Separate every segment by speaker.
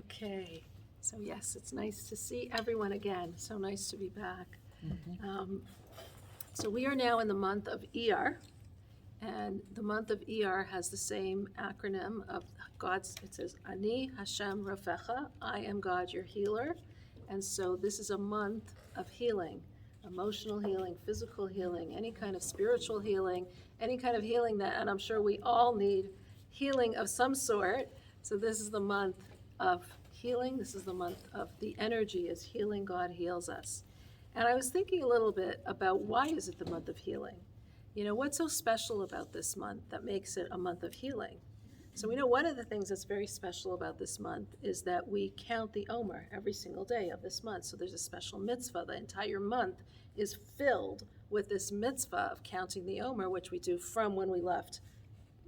Speaker 1: Okay, so yes, it's nice to see everyone again. So nice to be back. So we are now in the month of Iyar, and the month of Iyar has the same acronym of God's. It says Ani Hashem Rafecha, I am God, your healer. And so this is a month of healing, emotional healing, physical healing, any kind of spiritual healing, any kind of healing that, and I'm sure we all need healing of some sort. So this is the month of healing. This is the month of the energy is healing. God heals us. And I was thinking a little bit about why is it the month of healing? You know, what's so special about this month that makes it a month of healing? So we know one of the things that's very special about this month is that we count the Omer every single day of this month. So there's a special mitzvah. The entire month is filled with this mitzvah of counting the Omer, which we do from when we left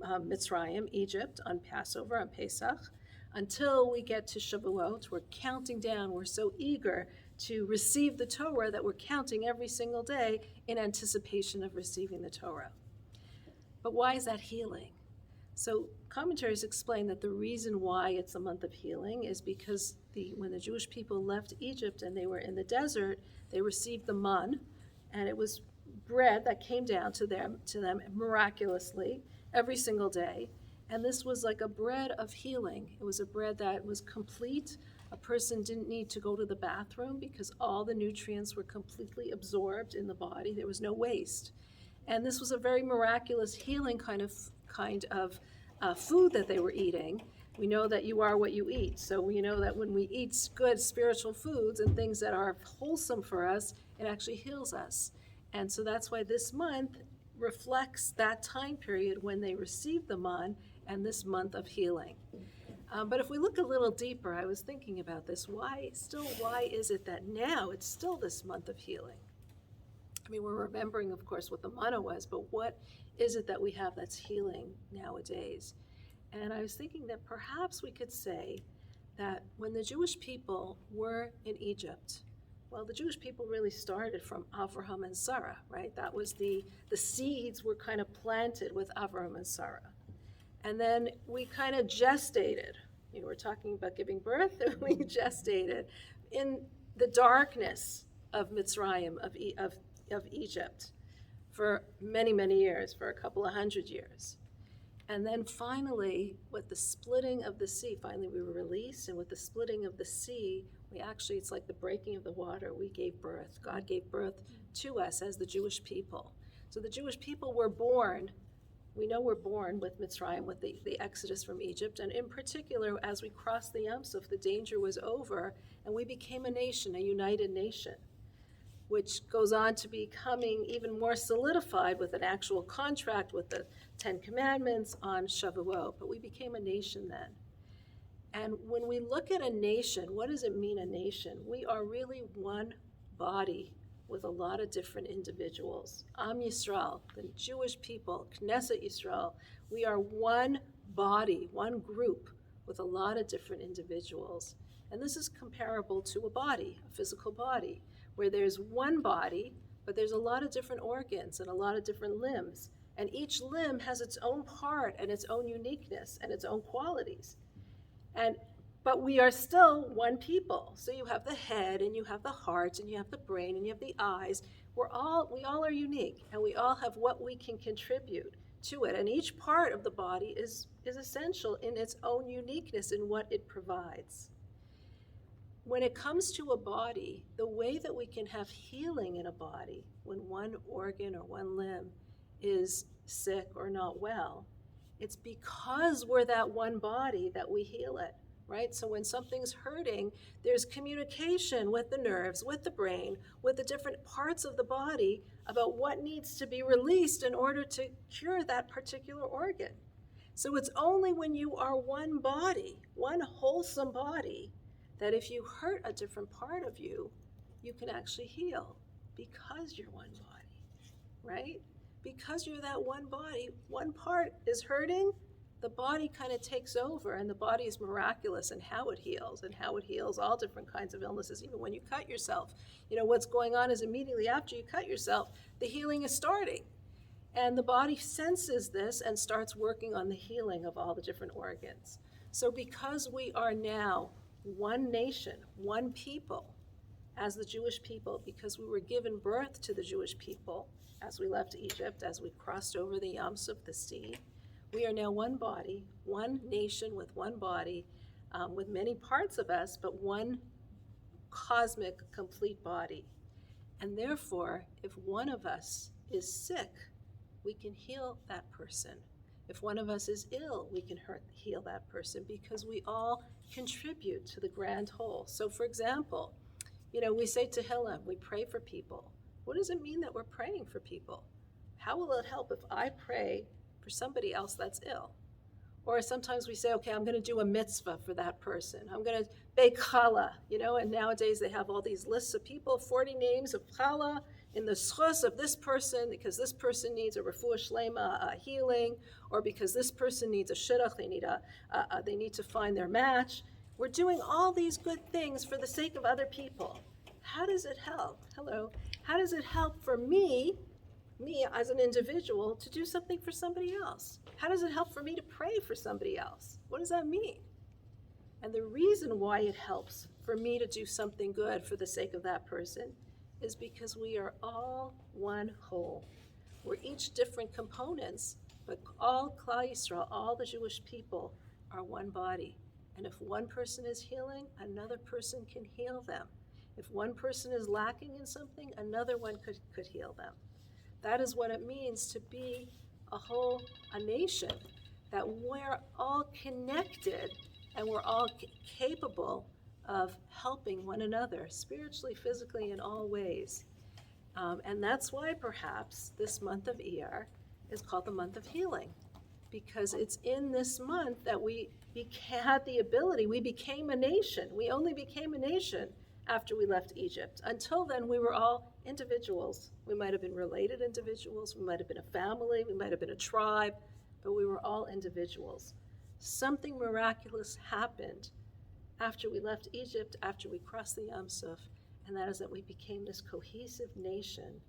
Speaker 1: Mitzrayim, Egypt, on Passover, on Pesach, until we get to Shavuot. We're counting down. We're so eager to receive the Torah that we're counting every single day in anticipation of receiving the Torah. But why is that healing? So commentaries explain that the reason why it's a month of healing is because when the Jewish people left Egypt and they were in the desert, they received the man, and it was bread that came down to them miraculously every single day. And this was like a bread of healing. It was a bread that was complete. A person didn't need to go to the bathroom because all the nutrients were completely absorbed in the body. There was no waste. And this was a very miraculous healing kind of food that they were eating. We know that you are what you eat. So we know that when we eat good spiritual foods and things that are wholesome for us, it actually heals us. And so that's why this month reflects that time period when they received the man and this month of healing. But if we look a little deeper, I was thinking about this. Why is it that now it's still this month of healing? I mean, we're remembering, of course, what the manna was, but what is it that we have that's healing nowadays? And I was thinking that perhaps we could say that when the Jewish people were in Egypt, well, the Jewish people really started from Avraham and Sarah, right? That was the seeds were kind of planted with Avraham and Sarah. And then we kind of gestated. You know, we're talking about giving birth, and we gestated in the darkness of Mitzrayim, of Egypt, for many, many years, for a couple of hundred years. And then finally, with the splitting of the sea, finally we were released, and with the splitting of the sea, it's like the breaking of the water, we gave birth. God gave birth to us as the Jewish people. So the Jewish people were born, we know we're born with Mitzrayim, with the exodus from Egypt, and in particular, as we crossed the Yam Suf, the danger was over, and we became a nation, a united nation, which goes on to becoming even more solidified with an actual contract with the Ten Commandments on Shavuot. But we became a nation then. And when we look at a nation, what does it mean, a nation? We are really one body with a lot of different individuals. Am Yisrael, the Jewish people, Knesset Yisrael, we are one body, one group with a lot of different individuals. And this is comparable to a body, a physical body, where there's one body, but there's a lot of different organs and a lot of different limbs. And each limb has its own part and its own uniqueness and its own qualities. But we are still one people. So you have the head, and you have the heart, and you have the brain, and you have the eyes. We all are unique, and we all have what we can contribute to it. And each part of the body is essential in its own uniqueness in what it provides. When it comes to a body, the way that we can have healing in a body when one organ or one limb is sick or not well, it's because we're that one body that we heal it, right? So when something's hurting, there's communication with the nerves, with the brain, with the different parts of the body about what needs to be released in order to cure that particular organ. So it's only when you are one body, one wholesome body, that if you hurt a different part of you, you can actually heal because you're one body, right? Because you're that one body, one part is hurting, the body kind of takes over, and the body is miraculous in how it heals all different kinds of illnesses. Even when you cut yourself, what's going on is immediately after you cut yourself, the healing is starting. And the body senses this and starts working on the healing of all the different organs. So because we are now one nation, one people, as the Jewish people, because we were given birth to the Jewish people as we left Egypt, as we crossed over the Yam Suf, the sea. We are now one body, one nation with one body, with many parts of us, but one cosmic, complete body. And therefore, if one of us is sick, we can heal that person. If one of us is ill, we can heal that person, because we all contribute to the grand whole. So for example, we say Tehillim, we pray for people. What does it mean that we're praying for people? How will it help if I pray for somebody else that's ill? Or sometimes we say, okay, I'm going to do a mitzvah for that person. I'm going to bake challah, and nowadays they have all these lists of people, 40 names of challah in the schus of this person, because this person needs a refuah shlema, a healing, or because this person needs a shidduch, they need to find their match. We're doing all these good things for the sake of other people. How does it help? Hello. How does it help for me as an individual, to do something for somebody else? How does it help for me to pray for somebody else? What does that mean? And the reason why it helps for me to do something good for the sake of that person is because we are all one whole. We're each different components, but all Klal Yisrael, all the Jewish people, are one body. And if one person is healing, another person can heal them. If one person is lacking in something, another one could heal them. That is what it means to be a nation, that we're all connected and we're all capable of helping one another, spiritually, physically, in all ways. And that's why perhaps this month of Iyar is called the month of healing, because it's in this month that we had the ability, we became a nation. We only became a nation after we left Egypt. Until then, we were all individuals. We might have been related individuals, we might have been a family, we might have been a tribe, but we were all individuals. Something miraculous happened after we left Egypt, after we crossed the Yam Suf, and that is that we became this cohesive nation,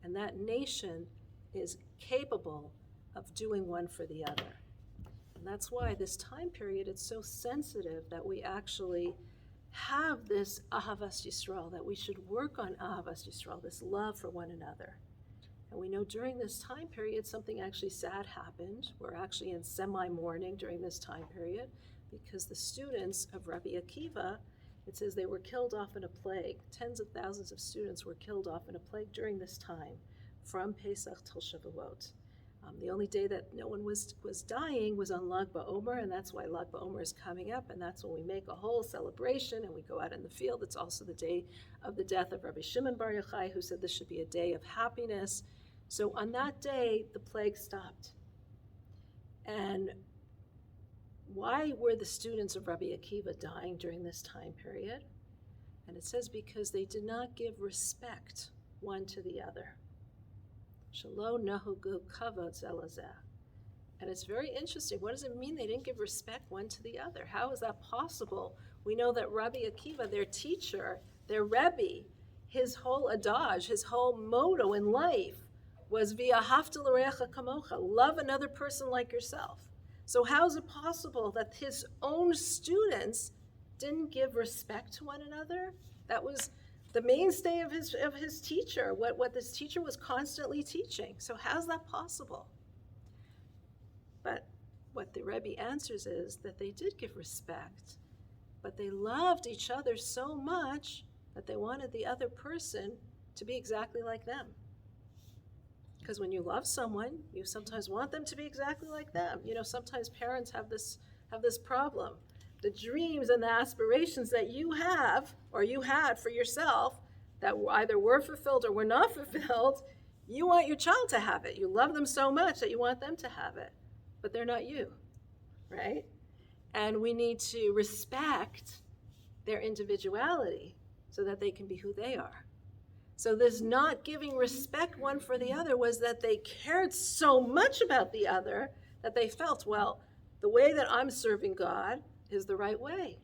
Speaker 1: and that nation is capable of doing one for the other. And that's why this time period, it's so sensitive that we actually have this Ahavas Yisrael, that we should work on Ahavas Yisrael, this love for one another. And we know during this time period, something actually sad happened. We're actually in semi-mourning during this time period, because the students of Rabbi Akiva, it says they were killed off in a plague. Tens of thousands of students were killed off in a plague during this time, from Pesach till Shavuot. The only day that no one was dying was on Lag BaOmer, and that's why Lag BaOmer is coming up, and that's when we make a whole celebration and we go out in the field. It's also the day of the death of Rabbi Shimon Bar Yochai, who said this should be a day of happiness. So on that day, the plague stopped. And why were the students of Rabbi Akiva dying during this time period? And it says because they did not give respect one to the other. Shelo nahugu kavod ze lezeh. And it's very interesting. What does it mean they didn't give respect one to the other? How is that possible? We know that Rabbi Akiva, their teacher, their Rebbe, his whole adage, his whole motto in life was v'ahavta l'reacha kamocha, love another person like yourself. So how is it possible that his own students didn't give respect to one another? That was the mainstay of his teacher, what this teacher was constantly teaching. So how's that possible? But what the Rebbe answers is that they did give respect, but they loved each other so much that they wanted the other person to be exactly like them. Because when you love someone, you sometimes want them to be exactly like them. Sometimes parents have this problem. The dreams and the aspirations that you have, or you had for yourself, that either were fulfilled or were not fulfilled, you want your child to have it. You love them so much that you want them to have it, but they're not you, right? And we need to respect their individuality so that they can be who they are. So this not giving respect one for the other was that they cared so much about the other that they felt, well, the way that I'm serving God is the right way.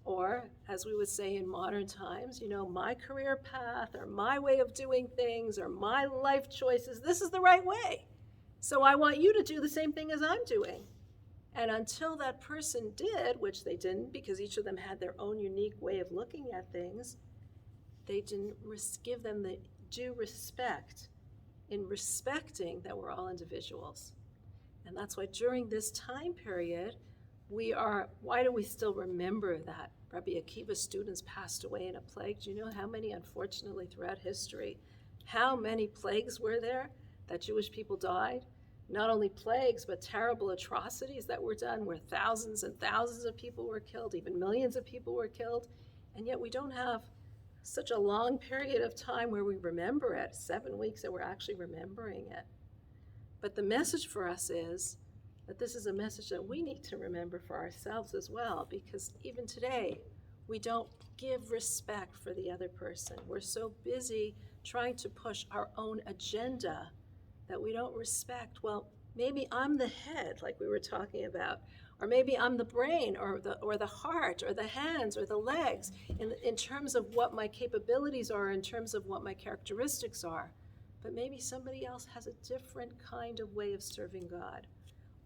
Speaker 1: Or, as we would say in modern times, my career path or my way of doing things or my life choices, this is the right way. So I want you to do the same thing as I'm doing. And until that person did, which they didn't because each of them had their own unique way of looking at things, they didn't give them the due respect in respecting that we're all individuals. And that's why during this time period, why do we still remember that Rabbi Akiva's students passed away in a plague? Do you know how many, unfortunately, throughout history, how many plagues were there that Jewish people died? Not only plagues, but terrible atrocities that were done where thousands and thousands of people were killed, even millions of people were killed. And yet we don't have such a long period of time where we remember it, 7 weeks that we're actually remembering it. But the message for us is that this is a message that we need to remember for ourselves as well, because even today, we don't give respect for the other person. We're so busy trying to push our own agenda that we don't respect, well, maybe I'm the head, like we were talking about, or maybe I'm the brain, or the heart, or the hands, or the legs, in terms of what my capabilities are, in terms of what my characteristics are. But maybe somebody else has a different kind of way of serving God.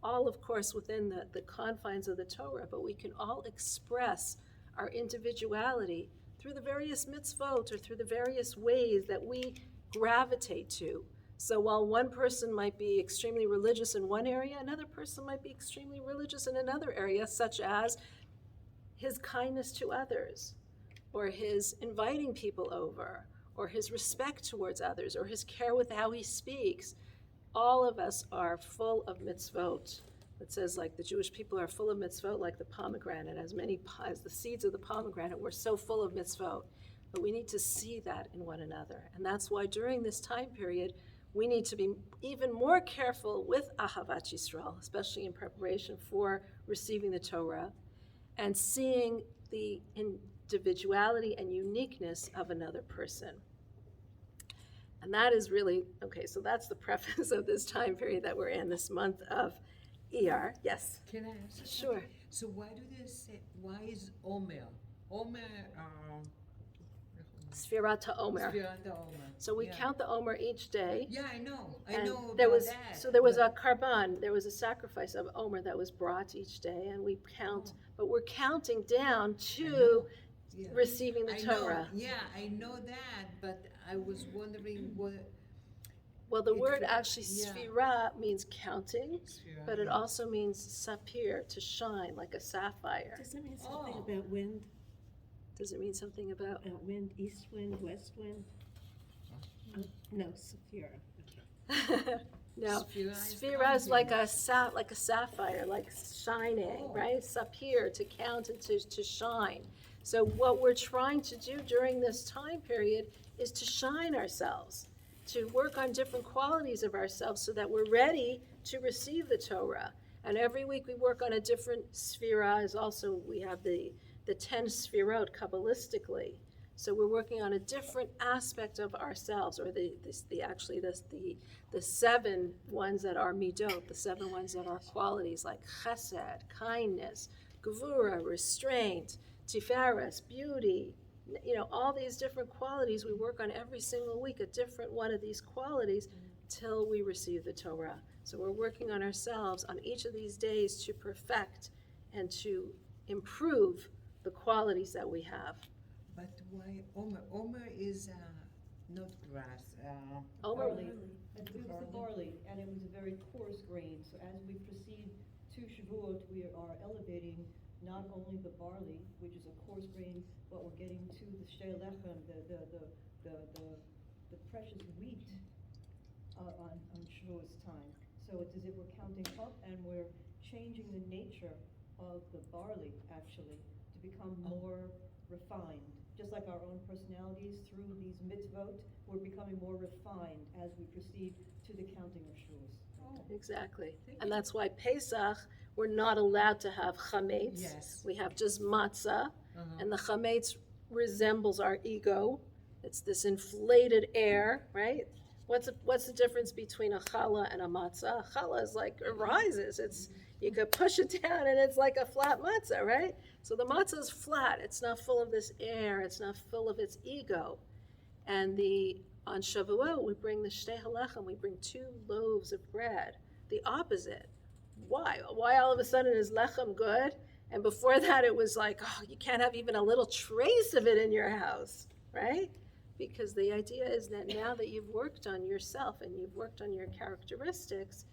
Speaker 1: All, of course, within the confines of the Torah, but we can all express our individuality through the various mitzvot or through the various ways that we gravitate to. So while one person might be extremely religious in one area, another person might be extremely religious in another area, such as his kindness to others, or his inviting people over, or his respect towards others, or his care with how he speaks. All of us are full of mitzvot. It says like the Jewish people are full of mitzvot like the pomegranate, as the seeds of the pomegranate. We're so full of mitzvot. But we need to see that in one another. And that's why during this time period, we need to be even more careful with Ahavat Yisrael, especially in preparation for receiving the Torah, and seeing the individuality and uniqueness of another person. And that is really, okay, so that's the preface of this time period that we're in, this month of ER. Yes?
Speaker 2: Can I ask?
Speaker 1: Sure.
Speaker 2: So why is Omer? Omer,
Speaker 1: Sfirat HaOmer.
Speaker 2: Sfirat HaOmer.
Speaker 1: So we count the Omer each day.
Speaker 2: Yeah, I know
Speaker 1: There
Speaker 2: about
Speaker 1: was,
Speaker 2: that.
Speaker 1: so there was a karban, there was a sacrifice of Omer that was brought each day, and we count, but we're counting down to receiving the Torah.
Speaker 2: I know that, but I was wondering what.
Speaker 1: Well, the word actually sfira means counting, but it also means sapir, to shine like a sapphire.
Speaker 3: Does it mean something about wind?
Speaker 1: Does it mean something about
Speaker 3: Wind, east wind, west wind? No, Saphira.
Speaker 1: No, sphira is like a sapphire, like shining, right? Sapir, to count and to shine. So what we're trying to do during this time period is to shine ourselves, to work on different qualities of ourselves so that we're ready to receive the Torah. And every week we work on a different sphira. We have the 10 sphirot Kabbalistically. So we're working on a different aspect of ourselves, or the 7 ones that are midot, the 7 ones that are qualities like chesed, kindness, gevura, restraint, tiferes, beauty. All these different qualities, we work on every single week, a different one of these qualities till we receive the Torah. So we're working on ourselves on each of these days to perfect and to improve the qualities that we have.
Speaker 2: But why Omer? Omer is not grass.
Speaker 1: Barley.
Speaker 4: It was the barley, and it was a very coarse grain. So as we proceed to Shavuot, we are elevating not only the barley, which is a coarse grain, but we're getting to the shtei lechem, the precious wheat on Shavuot's time. So it's as if we're counting up, and we're changing the nature of the barley actually to become more refined. Just like our own personalities, through these mitzvot, we're becoming more refined as we proceed to the counting of Shavuos.
Speaker 1: Exactly. And that's why Pesach, we're not allowed to have chametz.
Speaker 2: Yes.
Speaker 1: We have just matzah, and the chametz resembles our ego. It's this inflated air, right? What's the difference between a challah and a matzah? A challah is like, it rises. You could push it down and it's like a flat matzah, right? So the matzah is flat. It's not full of this air. It's not full of its ego. And on Shavuot, we bring the shtei halechem, we bring 2 loaves of bread. The opposite. why? Why all of a sudden is lechem good? And before that, it was like, oh, you can't have even a little trace of it in your house, right? Because the idea is that now that you've worked on yourself and you've worked on your characteristics,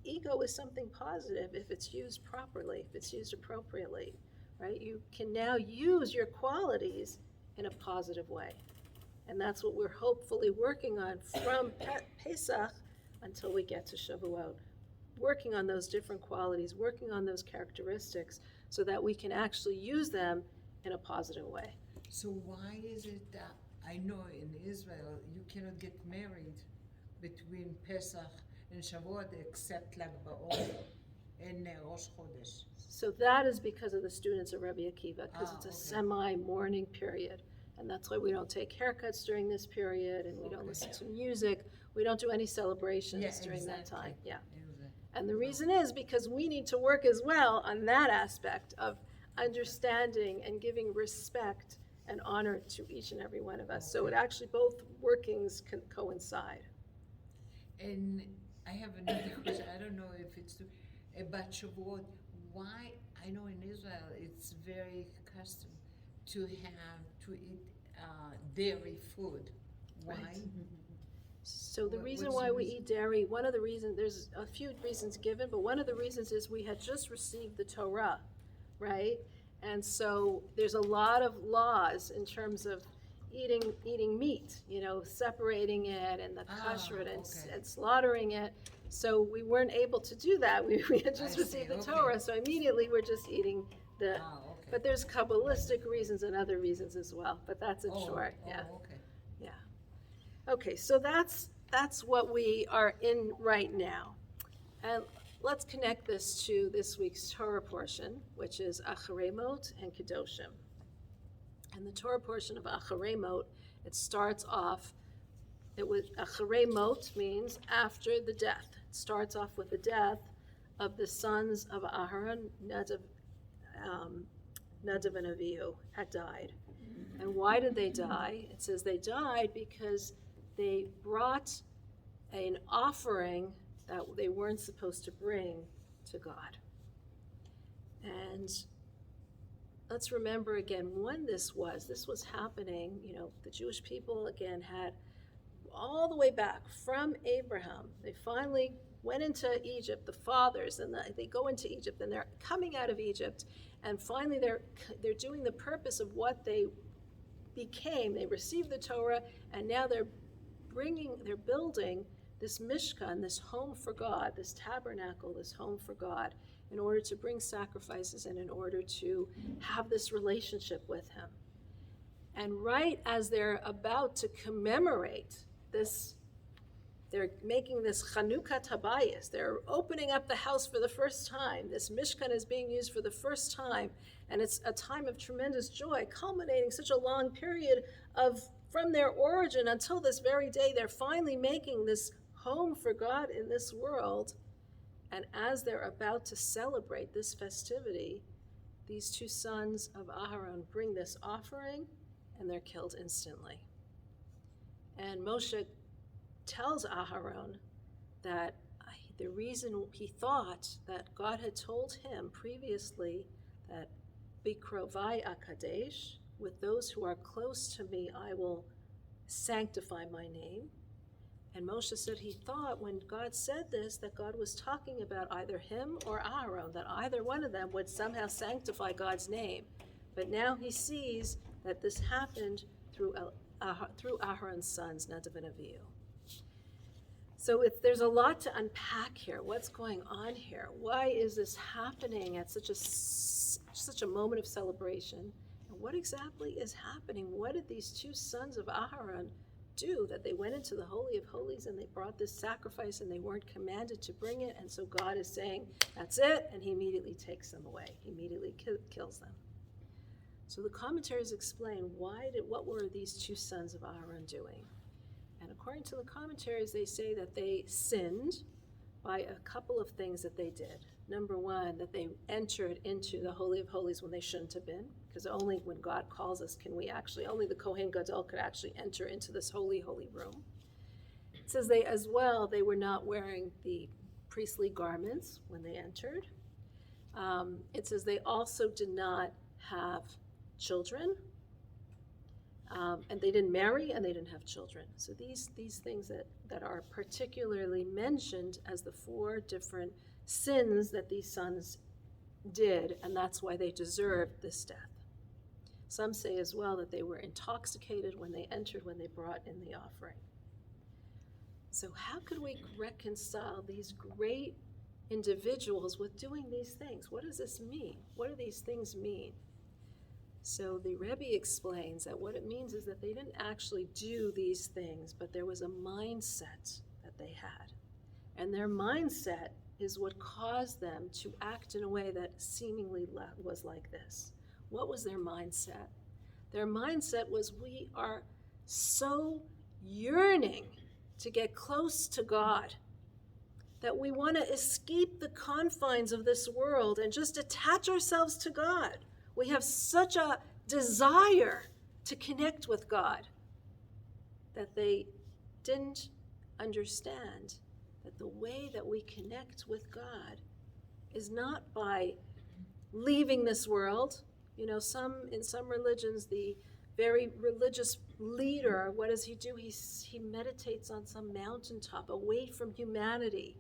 Speaker 1: ego is something positive if it's used properly, if it's used appropriately, right? You can now use your qualities in a positive way. And that's what we're hopefully working on from Pesach until we get to Shavuot. Working on those different qualities, working on those characteristics so that we can actually use them in a positive way.
Speaker 2: So why is it that I know in Israel you cannot get married between Pesach and Shavuot except Lag BaOmer and Rosh Chodesh?
Speaker 1: So that is because of the students of Rabbi Akiva, because it's a
Speaker 2: Okay.
Speaker 1: semi-mourning period. And that's why we don't take haircuts during this period, and we don't
Speaker 2: Okay.
Speaker 1: listen to music. We don't do any celebrations
Speaker 2: Yeah,
Speaker 1: during that
Speaker 2: exactly.
Speaker 1: time. Yeah.
Speaker 2: Exactly.
Speaker 1: And the reason is because we need to work as well on that aspect of understanding and giving respect and honor to each and every one of us. So it actually, both workings can coincide.
Speaker 2: And I have another question. I don't know if it's about Shavuot. Why? I know in Israel it's very custom to eat dairy food. Why?
Speaker 1: Right. So the
Speaker 2: What-
Speaker 1: reason
Speaker 2: what's
Speaker 1: why
Speaker 2: the
Speaker 1: we
Speaker 2: reason?
Speaker 1: eat dairy, one of the reasons, there's a few reasons given, but one of the reasons is we had just received the Torah, right? And so there's a lot of laws in terms of eating meat, separating it and the kashrut
Speaker 2: okay.
Speaker 1: and slaughtering it. So we weren't able to do that. We had just
Speaker 2: I
Speaker 1: received
Speaker 2: see,
Speaker 1: the
Speaker 2: okay.
Speaker 1: Torah, so immediately we're just eating the.
Speaker 2: Okay.
Speaker 1: But there's Kabbalistic reasons and other reasons as well. But that's in short, yeah.
Speaker 2: Okay.
Speaker 1: Okay, so that's what we are in right now. And let's connect this to this week's Torah portion, which is Acharei and Kedoshim. And the Torah portion of Acharei, it starts off, Acharei means after the death. It starts off with the death of the sons of Aharon, Nadav and Avihu had died. And why did they die? It says they died because they brought an offering that they weren't supposed to bring to God. And let's remember again when this was happening. The Jewish people again had all the way back from Abraham. They finally went into Egypt, the fathers, and they go into Egypt, and they're coming out of Egypt, and finally they're doing the purpose of what they became. They received the Torah, and now they're building this Mishkan, this home for God, this tabernacle, this home for God, in order to bring sacrifices and in order to have this relationship with Him. And right as they're about to commemorate this, they're making this Chanukah Habayis. They're opening up the house for the first time. This Mishkan is being used for the first time, and it's a time of tremendous joy, culminating such a long period from their origin until this very day. They're finally making this home for God in this world. And as they're about to celebrate this festivity, these two sons of Aharon bring this offering, and they're killed instantly. And Moshe tells Aharon that the reason he thought that God had told him previously that Bikrovai Akadesh, with those who are close to me, I will sanctify my name. And Moshe said he thought when God said this that God was talking about either him or Aharon, that either one of them would somehow sanctify God's name. But now he sees that this happened through Aharon's sons, Nadav and Avihu. So there's a lot to unpack here. What's going on here? Why is this happening at such a moment of celebration? And what exactly is happening? What did these two sons of Aharon do that they went into the Holy of Holies and they brought this sacrifice and they weren't commanded to bring it? And so God is saying, that's it, and He immediately takes them away. He immediately kills them. So the commentaries explain what were these two sons of Aharon doing? And according to the commentaries, they say that they sinned by a couple of things that they did. Number one, that they entered into the Holy of Holies when they shouldn't have been, because only when God calls us only the Kohen Gadol could actually enter into this holy, holy room. It says they were not wearing the priestly garments when they entered. It says they also did not have children, and they didn't marry, and they didn't have children. So these things that are particularly mentioned as the 4 different sins that these sons did, and that's why they deserved this death. Some say as well that they were intoxicated when they entered, when they brought in the offering. So how could we reconcile these great individuals with doing these things? What does this mean? What do these things mean? So the Rebbe explains that what it means is that they didn't actually do these things, but there was a mindset that they had. And their mindset is what caused them to act in a way that seemingly was like this. What was their mindset? Their mindset was, we are so yearning to get close to God that we want to escape the confines of this world and just attach ourselves to God. We have such a desire to connect with God that they didn't understand that the way that we connect with God is not by leaving this world. You know, in some religions, the very religious leader, what does he do? He meditates on some mountaintop away from humanity.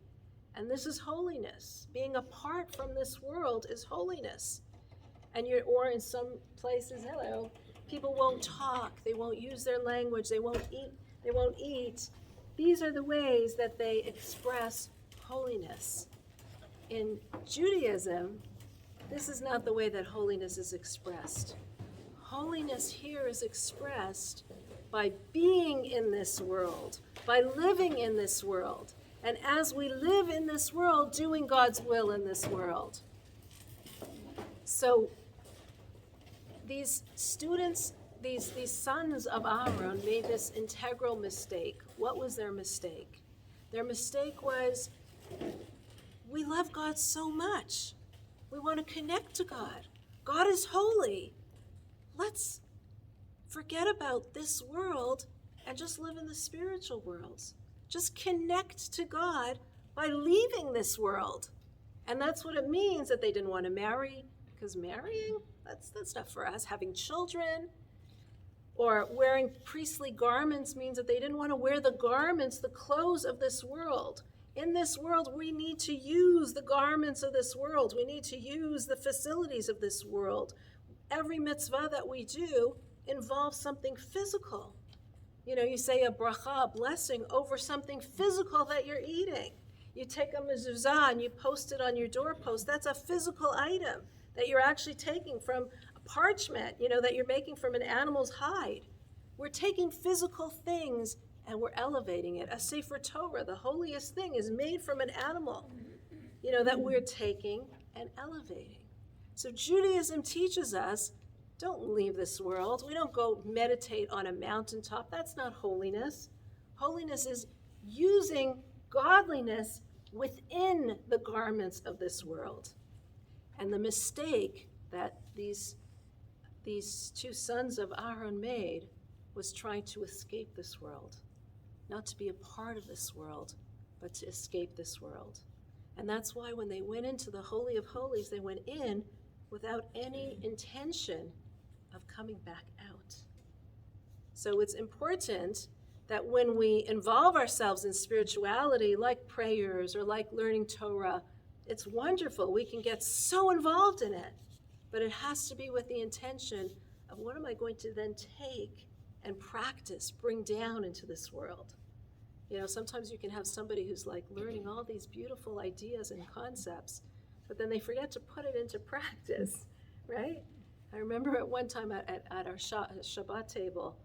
Speaker 1: And this is holiness. Being apart from this world is holiness. Or in some places, people won't talk, they won't use their language, they won't eat. These are the ways that they express holiness. In Judaism, this is not the way that holiness is expressed. Holiness here is expressed by being in this world, by living in this world, and as we live in this world, doing God's will in this world. So these students, these sons of Aaron made this integral mistake. What was their mistake? Their mistake was, we love God so much. We want to connect to God. God is holy. Let's forget about this world and just live in the spiritual worlds. Just connect to God by leaving this world. And that's what it means that they didn't want to marry, because marrying, that's not for us. Having children or wearing priestly garments means that they didn't want to wear the garments, the clothes of this world. In this world, we need to use the garments of this world. We need to use the facilities of this world. Every mitzvah that we do involves something physical. You know, you say a bracha, a blessing, over something physical that you're eating. You take a mezuzah and you post it on your doorpost. That's a physical item that you're actually taking from a parchment, that you're making from an animal's hide. We're taking physical things and we're elevating it. A Sefer Torah, the holiest thing, is made from an animal, that we're taking and elevating. So Judaism teaches us, don't leave this world. We don't go meditate on a mountaintop. That's not holiness. Holiness is using godliness within the garments of this world. And the mistake that these 2 sons of Aaron made was trying to escape this world. Not to be a part of this world, but to escape this world. And that's why when they went into the Holy of Holies, they went in without any intention of coming back out. So it's important that when we involve ourselves in spirituality, like prayers or like learning Torah, it's wonderful. We can get so involved in it, but it has to be with the intention of, what am I going to then take and practice, bring down into this world? Sometimes you can have somebody who's like learning all these beautiful ideas and concepts, but then they forget to put it into practice, right? I remember at one time at our Shabbat table,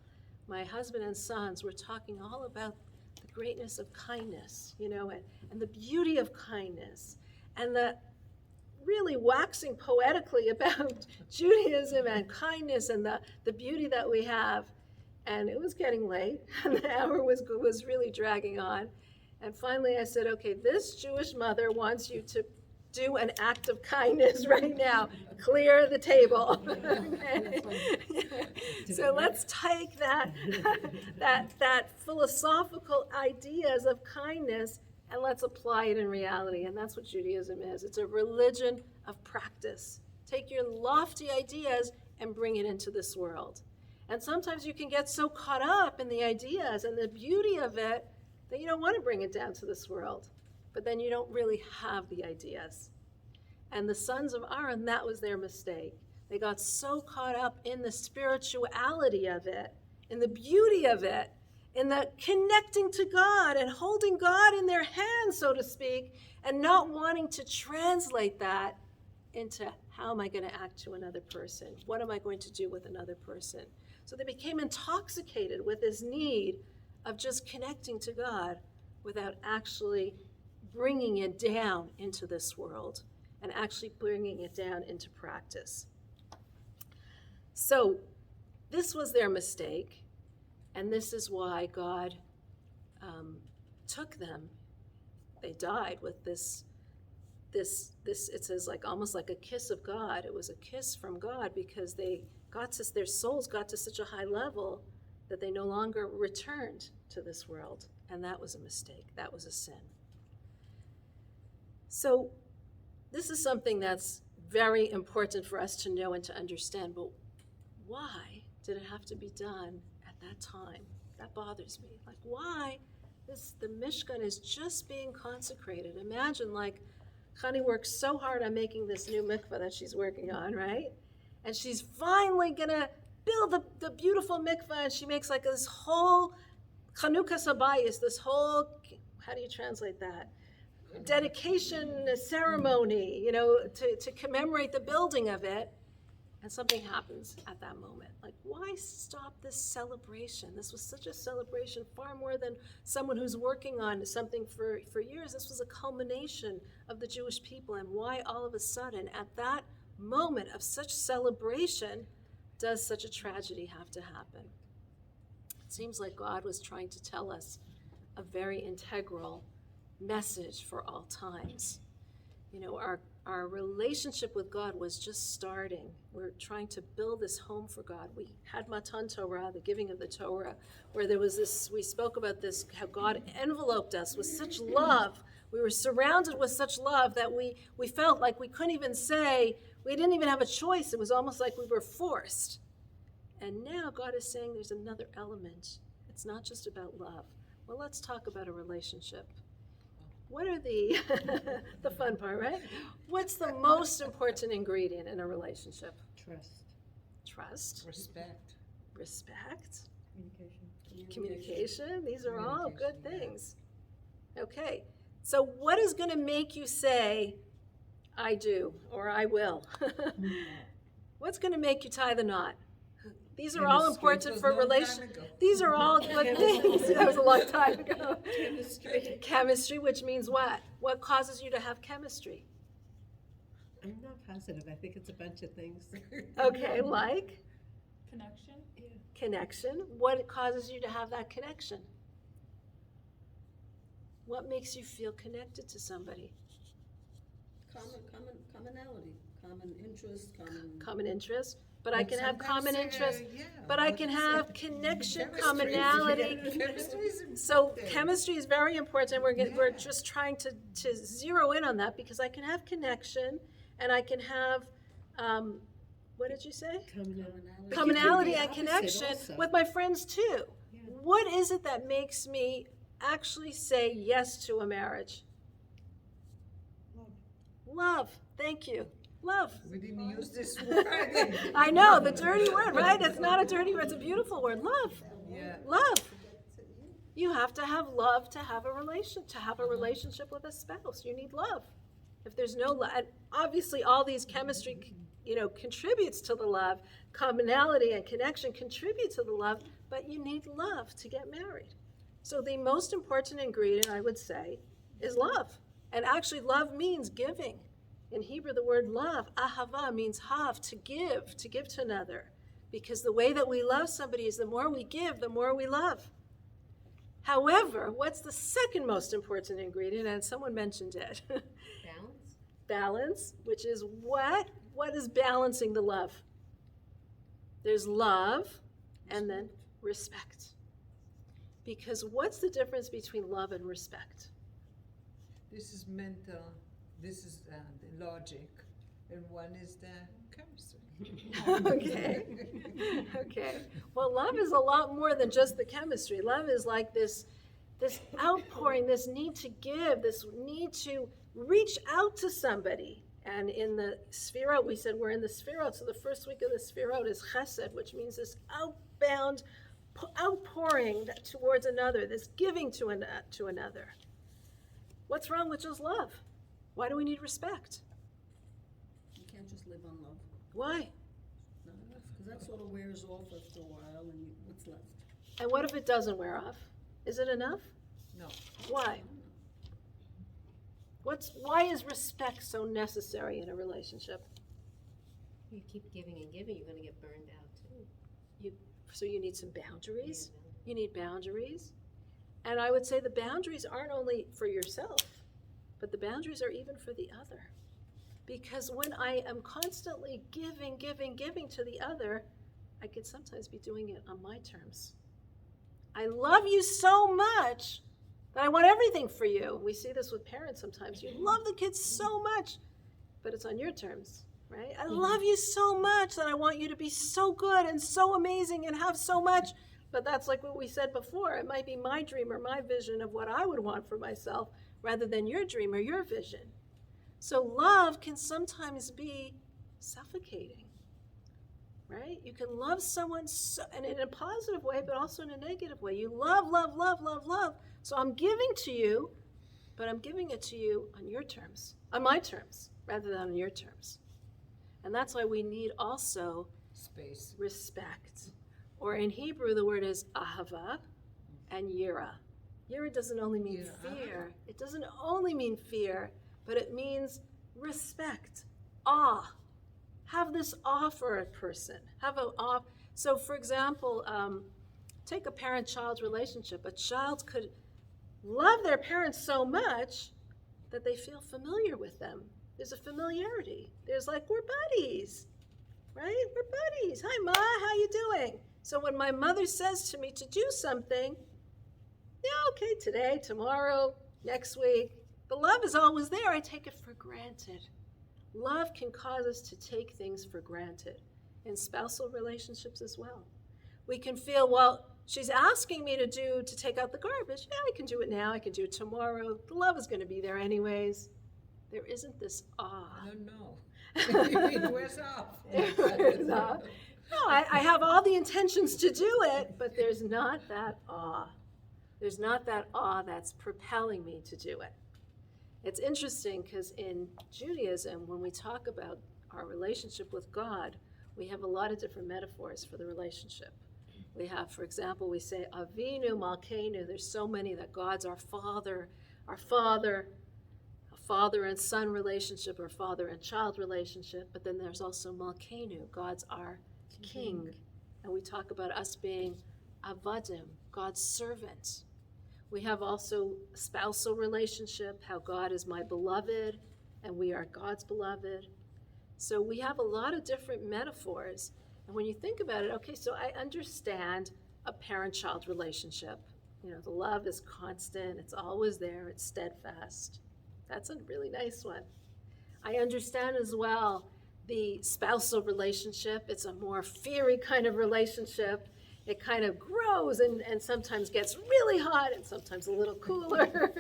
Speaker 1: my husband and sons were talking all about the greatness of kindness, and the beauty of kindness, and the really waxing poetically about Judaism and kindness and the beauty that we have. And it was getting late, and the hour was really dragging on. And finally I said, okay, this Jewish mother wants you to do an act of kindness right now. Clear the table. So let's take that philosophical ideas of kindness and let's apply it in reality. And that's what Judaism is. It's a religion of practice. Take your lofty ideas and bring it into this world. And sometimes you can get so caught up in the ideas and the beauty of it that you don't want to bring it down to this world. But then you don't really have the ideas. And the sons of Aaron, that was their mistake. They got so caught up in the spirituality of it, in the beauty of it, in the connecting to God and holding God in their hands, so to speak, and not wanting to translate that into how am I going to act to another person? What am I going to do with another person? So they became intoxicated with this need of just connecting to God without actually bringing it down into this world and actually bringing it down into practice. So this was their mistake, and this is why God took them. They died with this, it says like almost like a kiss of God. It was a kiss from God because their souls got to such a high level that they no longer returned to this world. And that was a mistake. That was a sin. So this is something that's very important for us to know and to understand. But why did it have to be done at that time? That bothers me. Like, why? The Mishkan is just being consecrated. Imagine, like, Chani works so hard on making this new mikveh that she's working on, right? And she's finally going to build the beautiful mikveh, and she makes like this whole Chanukah Sabayis, this whole, how do you translate that? Dedication ceremony, to commemorate the building of it. And something happens at that moment. Like, why stop this celebration? This was such a celebration, far more than someone who's working on something for years. This was a culmination of the Jewish people. And why all of a sudden, at that moment of such celebration, does such a tragedy have to happen? It seems like God was trying to tell us a very integral message for all times. Our relationship with God was just starting. We're trying to build this home for God. We had Matan Torah, the giving of the Torah, where there was this, we spoke about this, how God enveloped us with such love. We were surrounded with such love that we felt like we couldn't even say, we didn't even have a choice. It was almost like we were forced. And now God is saying there's another element. It's not just about love. Well, let's talk about a relationship. What are the fun part, right? What's the most important ingredient in a relationship? Trust. Respect. Communication. These are all good things. Okay. So what is going to make you say, I do, or I will? What's going to make you tie the knot? These are all important for relationships. These are all good things. That was a long time ago. Chemistry, which means what? What causes you to have chemistry?
Speaker 3: I'm not positive. I think it's a bunch of things.
Speaker 1: Okay, like?
Speaker 5: Connection?
Speaker 3: Yeah.
Speaker 1: Connection. What causes you to have that connection? What makes you feel connected to somebody?
Speaker 6: Commonality, common interest,
Speaker 1: Common interest. But I can have common interest.
Speaker 2: Yeah.
Speaker 1: But I can have connection,
Speaker 2: Chemistry.
Speaker 1: commonality.
Speaker 2: Chemistry is
Speaker 1: So
Speaker 2: important.
Speaker 1: chemistry is very important. We're
Speaker 2: Yeah.
Speaker 1: just trying to zero in on that because I can have connection and I can have, what did you say?
Speaker 3: Commonality.
Speaker 1: Commonality
Speaker 3: But
Speaker 1: and
Speaker 3: you can be
Speaker 1: connection
Speaker 3: opposite also.
Speaker 1: with my friends too.
Speaker 3: Yeah.
Speaker 1: What is it that makes me actually say yes to a marriage? Love. Thank you. Love.
Speaker 2: We didn't use this word.
Speaker 1: I know, the dirty word, right? It's not a dirty word, it's a beautiful word. Love.
Speaker 2: Yeah.
Speaker 1: Love. You have to have love to have a relationship with a spouse. You need love. If there's no love, and obviously all these chemistry, contributes to the love. Commonality and connection contribute to the love, but you need love to get married. So the most important ingredient, I would say, is love. And actually, love means giving. In Hebrew, the word love, ahava, means hav, to give to another. Because the way that we love somebody is the more we give, the more we love. However, what's the second most important ingredient? And someone mentioned it.
Speaker 3: Balance?
Speaker 1: Balance, which is what? What is balancing the love? There's love and then respect. Because what's the difference between love and respect?
Speaker 2: This is mental, this is the logic, and one is the chemistry.
Speaker 1: Okay. Okay. Well, love is a lot more than just the chemistry. Love is like this outpouring, this need to give, this need to reach out to somebody. And in the Sfirot, we said we're in the Sfirot, so the first week of the Sfirot is Chesed, which means this outpouring towards another, this giving to another. What's wrong with just love? Why do we need respect?
Speaker 6: You can't just live on love.
Speaker 1: Why?
Speaker 6: No, because that sort of wears off after a while, and what's left?
Speaker 1: And what if it doesn't wear off? Is it enough?
Speaker 2: No.
Speaker 1: Why? Why is respect so necessary in a relationship?
Speaker 3: You keep giving and giving, you're gonna get burned out too.
Speaker 1: So you need some boundaries. You need boundaries. And I would say the boundaries aren't only for yourself, but the boundaries are even for the other. Because when I am constantly giving to the other, I could sometimes be doing it on my terms. I love you so much that I want everything for you. We see this with parents sometimes. You love the kids so much, but it's on your terms, right? I love you so much that I want you to be so good and so amazing and have so much. But that's like what we said before. It might be my dream or my vision of what I would want for myself rather than your dream or your vision. So love can sometimes be suffocating, right? You can love someone and in a positive way, but also in a negative way. You love. So I'm giving to you, but I'm giving it to you on your terms, on my terms, rather than on your terms. And that's why we need also
Speaker 2: Space.
Speaker 1: respect. Or in Hebrew, the word is ahava and yira. Yira doesn't only mean fear. It doesn't only mean fear, but it means respect, awe. Have this awe for a person. Have an awe. So, for example, take a parent-child relationship. A child could love their parents so much that they feel familiar with them. There's a familiarity. There's like, we're buddies, right? We're buddies. Hi, Ma, how you doing? So when my mother says to me to do something, yeah, okay, today, tomorrow, next week, the love is always there. I take it for granted. Love can cause us to take things for granted in spousal relationships as well. We can feel, well, she's asking me to take out the garbage. Yeah, I can do it now. I can do it tomorrow. The love is going to be there anyways. There isn't this awe.
Speaker 2: I don't know. It wears off.
Speaker 1: No, I have all the intentions to do it, but there's not that awe. There's not that awe that's propelling me to do it. It's interesting because in Judaism, when we talk about our relationship with God, we have a lot of different metaphors for the relationship. We have, for example, we say Avinu Malkeinu. There's so many that God's our Father, a father and son relationship, or father and child relationship. But then there's also Malkeinu, God's our King. And we talk about us being Avadim, God's servant. We have also spousal relationship, how God is my beloved and we are God's beloved. So we have a lot of different metaphors. And when you think about it, okay, so I understand a parent-child relationship. You know, the love is constant, it's always there, it's steadfast. That's a really nice one. I understand as well the spousal relationship. It's a more fiery kind of relationship. It kind of grows and sometimes gets really hot and sometimes a little cooler.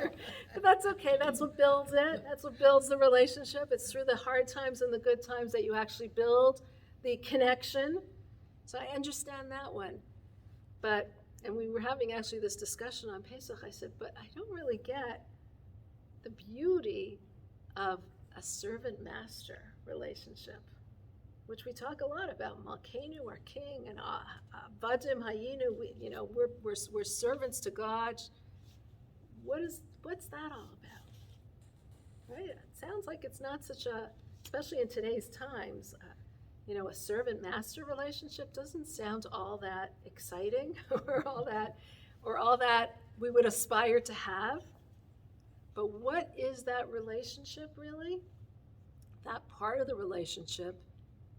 Speaker 1: But that's okay. That's what builds it. That's what builds the relationship. It's through the hard times and the good times that you actually build the connection. So I understand that one. And we were having actually this discussion on Pesach. I said, but I don't really get the beauty of a servant-master relationship, which we talk a lot about. Malkeinu, our king, and Vadim Hayinu. We're servants to God. What's that all about? Right? It sounds like it's not such a, especially in today's times. A servant-master relationship doesn't sound all that exciting, or all that we would aspire to have. But what is that relationship really? That part of the relationship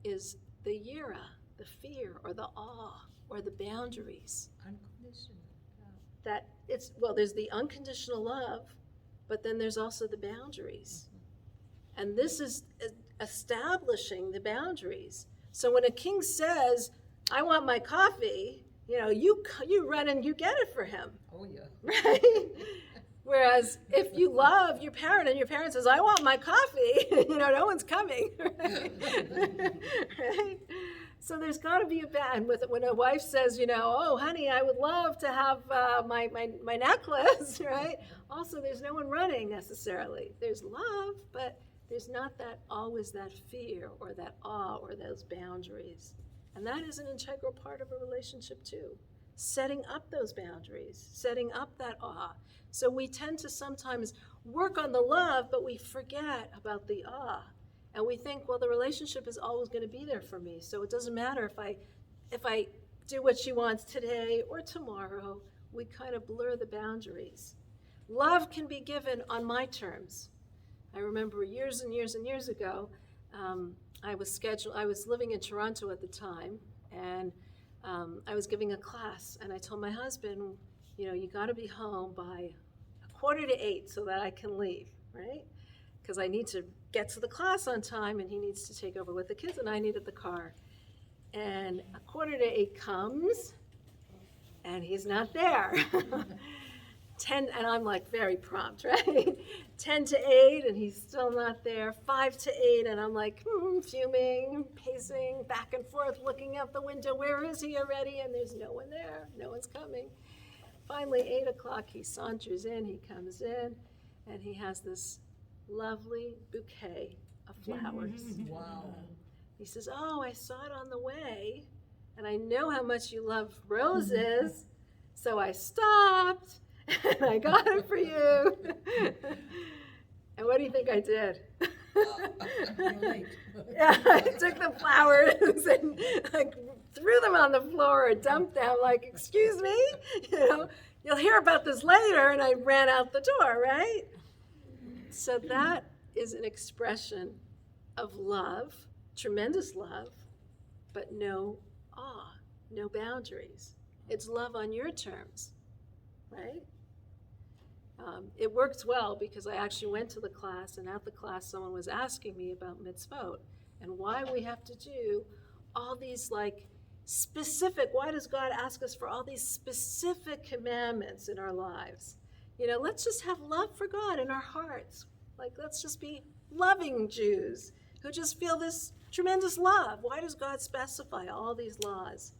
Speaker 1: is the yira, the fear, or the awe, or the boundaries.
Speaker 2: Unconditional.
Speaker 1: That there's the unconditional love, but then there's also the boundaries. And this is establishing the boundaries. So when a king says, I want my coffee, you run and you get it for him,
Speaker 2: Oh, yeah.
Speaker 1: right? Whereas if you love your parent and your parent says, I want my coffee, no one's coming, right? Right? So there's got to be a balance. When a wife says, oh, honey, I would love to have my necklace, right? Also, there's no one running necessarily. There's love, but there's not always that fear or that awe or those boundaries. And that is an integral part of a relationship too. Setting up those boundaries, setting up that awe. So we tend to sometimes work on the love, but we forget about the awe. And we think, well, the relationship is always going to be there for me. So it doesn't matter if I do what she wants today or tomorrow. We kind of blur the boundaries. Love can be given on my terms. I remember years and years and years ago, I was living in Toronto at the time, and I was giving a class, and I told my husband, you got to be home by 7:45 so that I can leave, right? Because I need to get to the class on time, and he needs to take over with the kids, and I needed the car. And 7:45 comes, and he's not there. 10, and I'm like very prompt, right? 10 to 8, and he's still not there. 5 to 8, and I'm like fuming, pacing back and forth, looking out the window. Where is he already? And there's no one there. No one's coming. Finally, 8 o'clock, he saunters in. He comes in, and he has this lovely bouquet of flowers.
Speaker 2: Wow.
Speaker 1: He says, oh, I saw it on the way, and I know how much you love roses, so I stopped, and I got it for you. And what do you think I did? Yeah, I took the flowers and threw them on the floor or dumped them like, excuse me, you'll hear about this later, and I ran out the door, right? So that is an expression of love, tremendous love, but no awe, no boundaries. It's love on your terms, right? It worked well because I actually went to the class, and at the class someone was asking me about mitzvot and why we have to do all these specific, why does God ask us for all these specific commandments in our lives? Let's just have love for God in our hearts. Let's just be loving Jews who just feel this tremendous love. Why does God specify all these laws?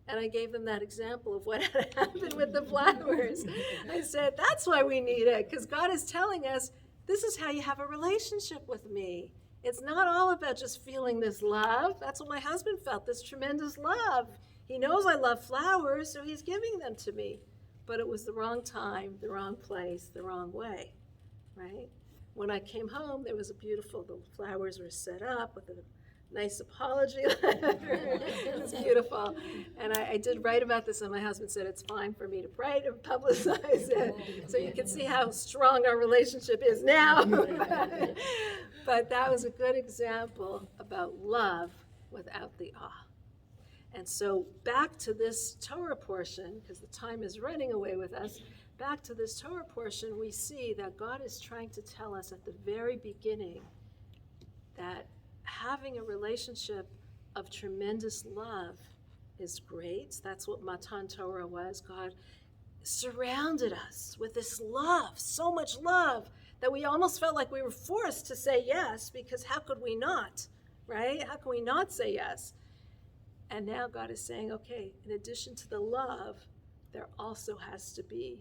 Speaker 1: And I gave them that example of what had happened with the flowers. I said, that's why we need it, because God is telling us, this is how you have a relationship with me. It's not all about just feeling this love. That's what my husband felt, this tremendous love. He knows I love flowers, so he's giving them to me. But it was the wrong time, the wrong place, the wrong way, right? When I came home, there was the flowers were set up with a nice apology letter. It was beautiful. And I did write about this, and my husband said it's fine for me to write and publicize it. So you can see how strong our relationship is now. But that was a good example about love without the awe. And so back to this Torah portion, because the time is running away with us, back to this Torah portion, we see that God is trying to tell us at the very beginning that having a relationship of tremendous love is great. That's what Matan Torah was. God surrounded us with this love, so much love, that we almost felt like we were forced to say yes, because how could we not, right? How can we not say yes? And now God is saying, okay, in addition to the love, there also has to be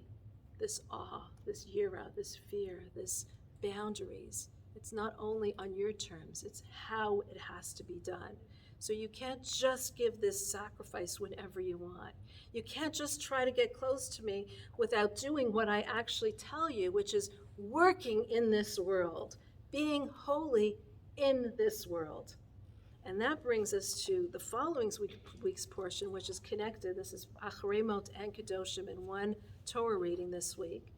Speaker 1: this awe, this yira, this fear, this boundaries. It's not only on your terms, it's how it has to be done. So you can't just give this sacrifice whenever you want. You can't just try to get close to me without doing what I actually tell you, which is working in this world, being holy in this world. And that brings us to the following week's portion, which is connected. This is Acharei and Kedoshim in one Torah reading this week.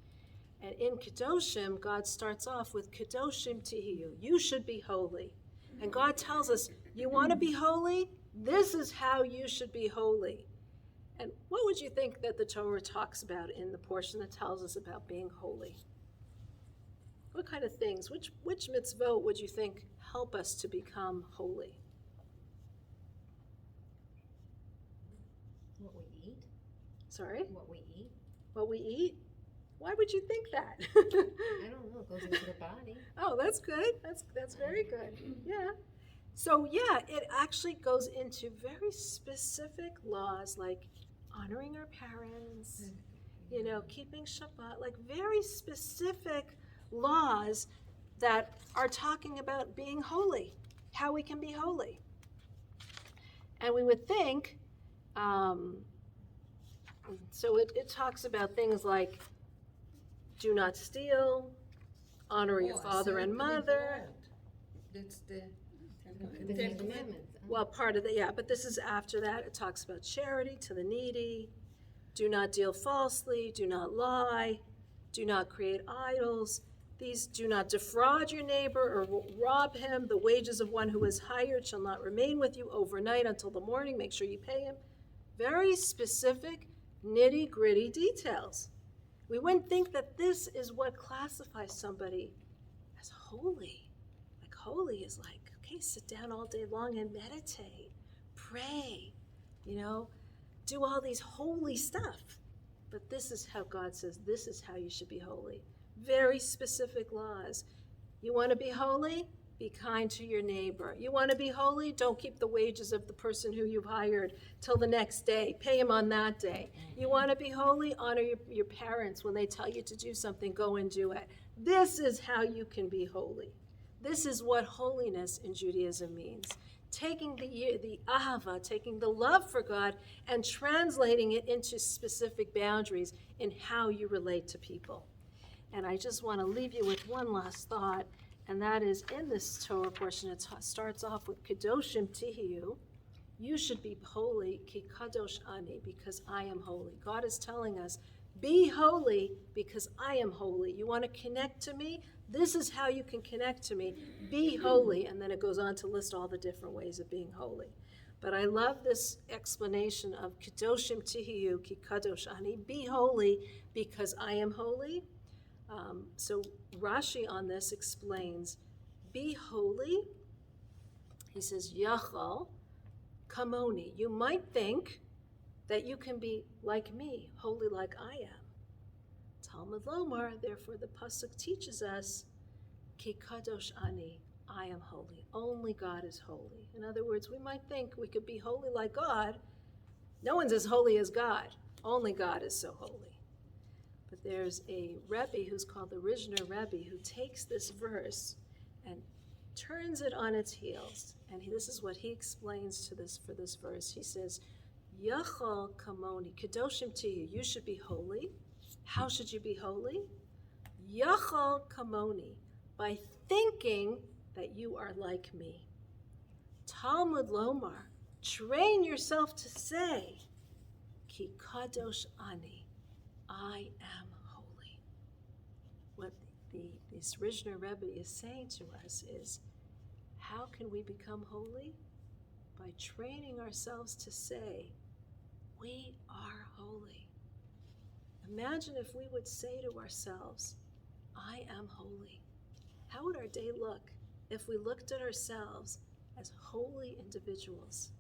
Speaker 1: And in Kedoshim, God starts off with Kedoshim Tihiyu. You should be holy. And God tells us, you want to be holy? This is how you should be holy. And what would you think that the Torah talks about in the portion that tells us about being holy? What kind of things? Which mitzvot would you think help us to become holy?
Speaker 3: What we eat,
Speaker 1: Sorry?
Speaker 3: what we eat.
Speaker 1: What we eat? Why would you think that?
Speaker 3: I don't know, it goes into the body.
Speaker 1: Oh, that's good. That's very good. Yeah. So yeah, it actually goes into very specific laws like honoring our parents, keeping Shabbat, like very specific laws that are talking about being holy, how we can be holy. And we would think, so it talks about things like do not steal, honor your father and mother.
Speaker 2: That's the
Speaker 3: The Ten Commandments.
Speaker 1: Well, part of the, but this is after that. It talks about charity to the needy, do not deal falsely, do not lie, do not create idols. These do not defraud your neighbor or rob him. The wages of one who is hired shall not remain with you overnight until the morning. Make sure you pay him. Very specific, nitty-gritty details. We wouldn't think that this is what classifies somebody as holy. Like holy is like, okay, sit down all day long and meditate, pray, do all these holy stuff. But this is how God says this is how you should be holy. Very specific laws. You want to be holy? Be kind to your neighbor. You want to be holy? Don't keep the wages of the person who you've hired till the next day. Pay him on that day. You want to be holy? Honor your parents. When they tell you to do something, go and do it. This is how you can be holy. This is what holiness in Judaism means. Taking the ahava, taking the love for God, and translating it into specific boundaries in how you relate to people. And I just want to leave you with one last thought, and that is in this Torah portion, it starts off with Kedoshim tihiyu. You should be holy, ki kadosh ani, because I am holy. God is telling us, be holy because I am holy. You want to connect to me? This is how you can connect to me. Be holy. And then it goes on to list all the different ways of being holy. But I love this explanation of Kedoshim tihiyu ki kadosh ani. Be holy because I am holy. So Rashi on this explains, be holy. He says, Yachal kamoni. You might think that you can be like me, holy like I am. Talmud Lomar, therefore the pasuk teaches us, ki kadosh ani, I am holy. Only God is holy. In other words, we might think we could be holy like God. No one's as holy as God. Only God is so holy. But there's a Rebbe who's called the Rizhner Rebbe who takes this verse and turns it on its heels. And this is what he explains for this verse. He says, Yachal kamoni, Kedoshim tihiyu, you should be holy. How should you be holy? Yachal kamoni, by thinking that you are like me. Talmud Lomar, train yourself to say, Ki kadosh ani, I am holy. What this Rizhner Rebbe is saying to us is, how can we become holy? By training ourselves to say, we are holy. Imagine if we would say to ourselves, I am holy. How would our day look if we looked at ourselves as holy individuals?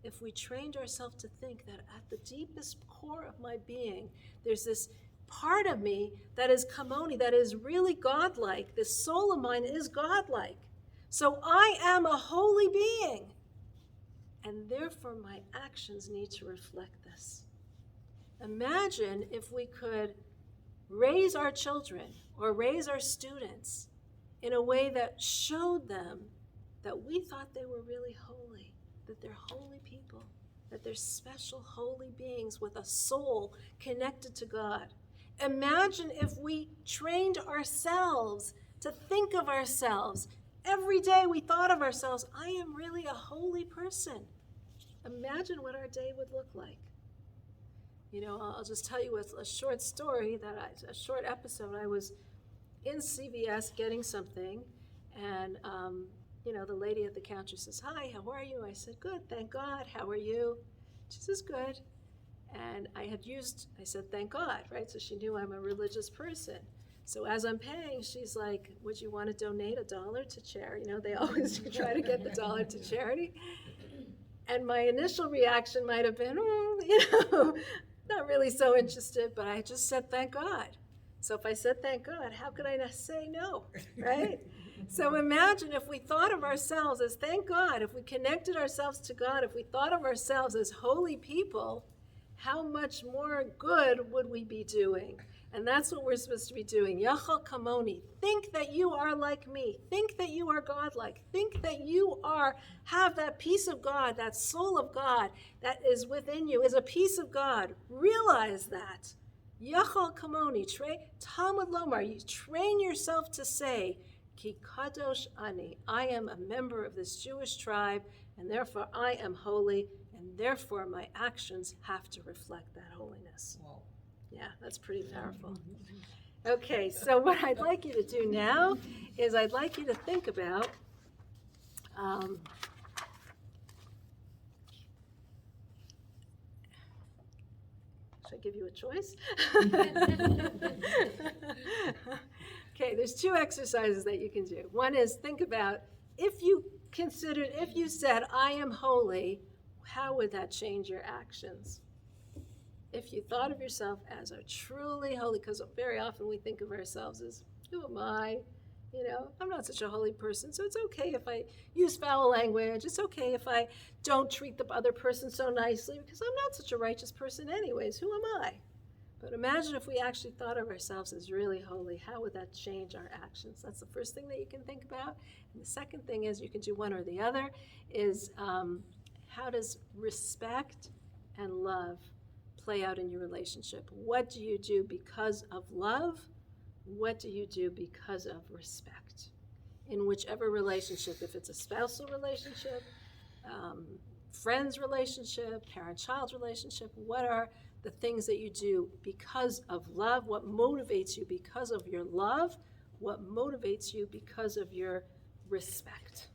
Speaker 1: If we trained ourselves to think that at the deepest core of my being, there's this part of me that is kamoni, that is really godlike. This soul of mine is godlike. So I am a holy being. And therefore my actions need to reflect this. Imagine if we could raise our children or raise our students in a way that showed them that we thought they were really holy, that they're holy people, that they're special holy beings with a soul connected to God. Imagine if we trained ourselves to think of ourselves. Every day we thought of ourselves, I am really a holy person. Imagine what our day would look like. I'll just tell you a short story, a short episode. I was in CVS getting something, and the lady at the counter says, hi, how are you? I said, good, thank God. How are you? She says, good. And I said, thank God, right? So she knew I'm a religious person. So as I'm paying, she's like, would you want to donate $1 to charity? You know, they always try to get the dollar to charity. And my initial reaction might have been, not really so interested, but I just said, thank God. So if I said, thank God, how could I not say no, right? So imagine if we thought of ourselves as, thank God, if we connected ourselves to God, if we thought of ourselves as holy people, how much more good would we be doing? And that's what we're supposed to be doing. Yachal kamoni. Think that you are like me. Think that you are God-like. Think that you have that peace of God, that soul of God that is within you, is a piece of God. Realize that. Yachal kamoni. Talmud lomar. You train yourself to say, Ki kadosh ani. I am a member of this Jewish tribe, and therefore I am holy, and therefore my actions have to reflect that holiness.
Speaker 2: Wow.
Speaker 1: Yeah, that's pretty powerful. Okay, so what I'd like you to do now is I'd like you to think about should I give you a choice? Okay, there's 2 exercises that you can do. One is think about if you said, I am holy, how would that change your actions? If you thought of yourself as a truly holy, because very often we think of ourselves as, who am I? I'm not such a holy person, so it's okay if I use foul language. It's okay if I don't treat the other person so nicely, because I'm not such a righteous person anyways. Who am I? But imagine if we actually thought of ourselves as really holy. How would that change our actions? That's the first thing that you can think about. And the second thing is, you can do one or the other, is how does respect and love play out in your relationship? What do you do because of love? What do you do because of respect? In whichever relationship, if it's a spousal relationship, friends relationship, parent-child relationship, what are the things that you do because of love? What motivates you because of your love? What motivates you because of your respect?